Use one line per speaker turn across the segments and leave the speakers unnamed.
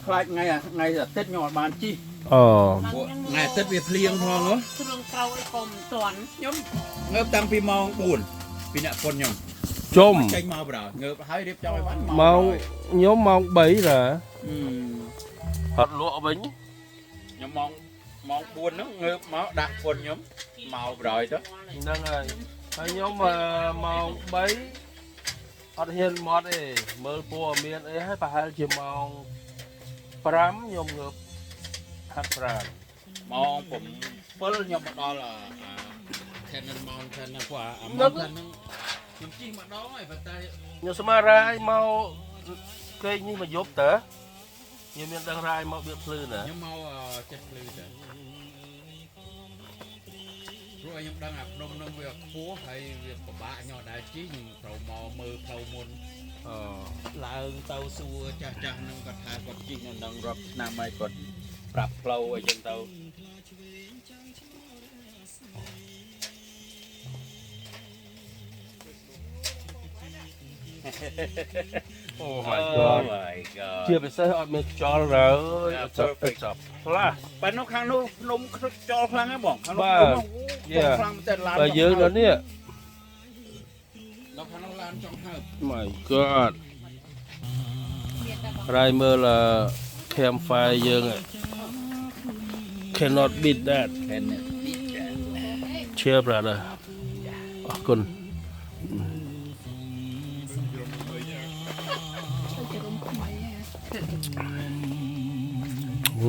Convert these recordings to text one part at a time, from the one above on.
ខ្លាចថ្ងៃទឹកខ្ញុំអត់បានជី ថ្ងៃទឹកវាភ្លៀងផងហ៎
គ្រឿងក្រៅអីក៏មិនទាន់
ខ្ញុំងើបតាំងពីម៉ោង 4 ពីអ្នកពុនខ្ញុំ
ជុំ
ចេញមកបដៅងើបហើយរៀបចំឲ្យបាន
ម៉ោងខ្ញុំម៉ោង 3 ដែរ
អត់លក់វិញខ្ញុំម៉ោង 4 ហ្នឹងងើបមកដាក់ពុនខ្ញុំមកបដៅទៅ
ហ្នឹងហើយហើយខ្ញុំម៉ោង 3 អត់ហ៊ានមកទេមើលព័ត៌មានអីហើយប្រហែលជាម៉ោង 5 ខ្ញុំងើបហាត់ប្រាណ
ម៉ោង 7 ខ្ញុំមកដល់Cannon Mountain ណាព្រោះអា Mountain ហ្នឹងខ្ញុំជិះម្ដងហើយប៉ុន្តែ
ខ្ញុំស្មារតីមកគេងនេះមកយប់តើខ្ញុំមានដឹងរាយមកវាភ្លឺណា
ខ្ញុំមកចិត្តភ្លឺទៅព្រោះខ្ញុំដឹងអាភ្នំហ្នឹងវាខ្ពស់ហើយវាពិបាកខ្ញុំដែរជិះខ្ញុំត្រូវមកមើលផ្លូវមុនឡើងទៅសួរចាស់ហ្នឹងគាត់ថាគាត់ជិះនៅនឹងរាប់ឆ្នាំហើយគាត់ប្រាប់ផ្លូវអីចឹងទៅ
Oh my god ជាពិសេសអត់មានខ្យល់រើចប់ផ្លាស់
ប៉ែនោះខាងនោះភ្នំខ្យល់ខ្លាំងហ្នឹងបងខាងនោះ ខ្លាំងតែឡាន
បើយើងនៅនេះ
នៅខាងនោះឡានចង់ហើប
My god រាយមើល campfire យើង cannot beat that cheer brother អរគុណ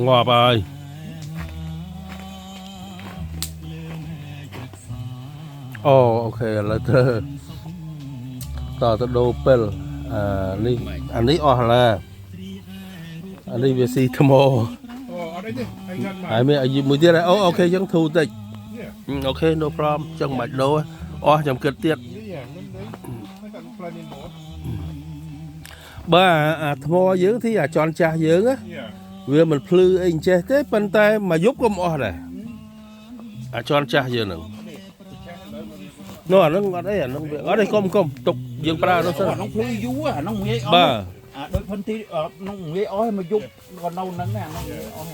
ងាប់ហើយអូខេឥឡូវទៅដូរពេលនេះអានេះអស់ហើយអានេះវាស៊ីថ្ម
អត់អីទេហើយងាត់មក
ហើយមានអាយុមួយទៀតអូខេចឹងធូរតិចអូខេ no problem ចឹងមិនបាច់ដូរអស់ខ្ញុំគិតទៀត
នេះមិនដឹងហើយគាត់ planning more
បើអាថ្មយើងទីអាចន់ចាស់យើងណា វាមិនភ្លឺអីចេះទេប៉ុន្តែមួយយប់ក៏មិនអស់ដែរអាចន់ចាស់យើងហ្នឹងនោះអាហ្នឹងអត់អីអាហ្នឹងវាអត់អីកុំទុកយើងប្រើនោះសិន
អានោះភ្លឺយូរអានោះងាយអស់
បាទ
អាដូចផុនទីនោះងាយអស់មកយប់ក៏នៅហ្នឹងអានោះងាយអស់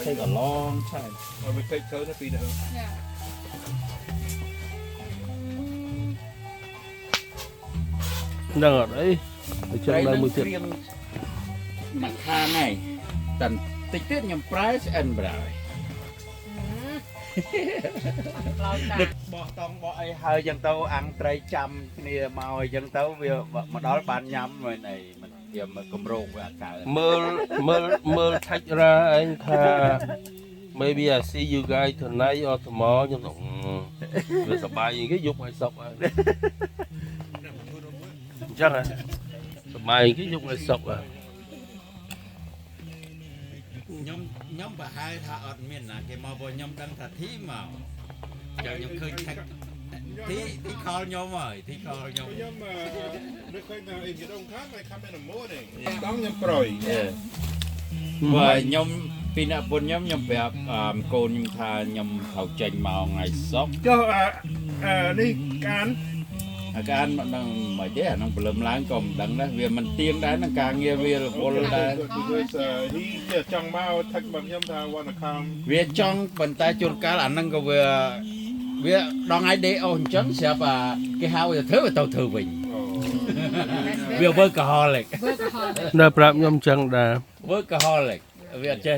តែក៏ឡងឆាយ
เอาไปเทคเธอถ้าปีเดียว
ហ្នឹងអត់អីទៅចឹងនៅមួយទៀត
មកខាងហ្នឹងតែតិចទៀតខ្ញុំប្រែស្អិនប្រហើយ
ឡើយតា
បោះតង់បោះអីហើយចឹងទៅអាំងត្រីចាំគ្នាមកអីចឹងទៅវាមកដល់បានញ៉ាំមិនអីមិនវាមកកម្រោងវាអាកើត
មើលថាច់រាឯងថា maybe I see you guys tonight or tomorrow ខ្ញុំទៅវាសប្បាយគេយប់ឲ្យសុកហើយអញ្ចឹងហ៎សប្បាយគេយប់ឲ្យសុកហើយ
ខ្ញុំប្រហែលថាអត់មានណាគេមកព្រោះខ្ញុំដឹងថាធីមកចាំខ្ញុំឃើញថាទីខលខ្ញុំហើយទីខលខ្ញុំ
ខ្ញុំនឹកឃើញថា if you don't come I come in the morning ต้องខ្ញុំប្រយ
បើខ្ញុំពីអ្នកបុនខ្ញុំប្រាប់កូនខ្ញុំថាខ្ញុំត្រូវចេញមកថ្ងៃសុក្រ
ចុះនេះកាន
អាការមិនដឹងមិនទេអានឹងព្រលឹមឡើងក៏មិនដឹងដែរវាមិនទៀងដែរនឹងការងារវារវល់ដែរ
because he ចង់មកថាក់មកខ្ញុំថា wanna come
វាចង់ប៉ុន្តែជួនកាលអានឹងក៏វាដល់ថ្ងៃ day off អញ្ចឹងស្រាប់គេហៅទៅធ្វើវិញវា workaholic
នៅប្រាប់ខ្ញុំអញ្ចឹងដែរ
workaholic វាអត់ចេះ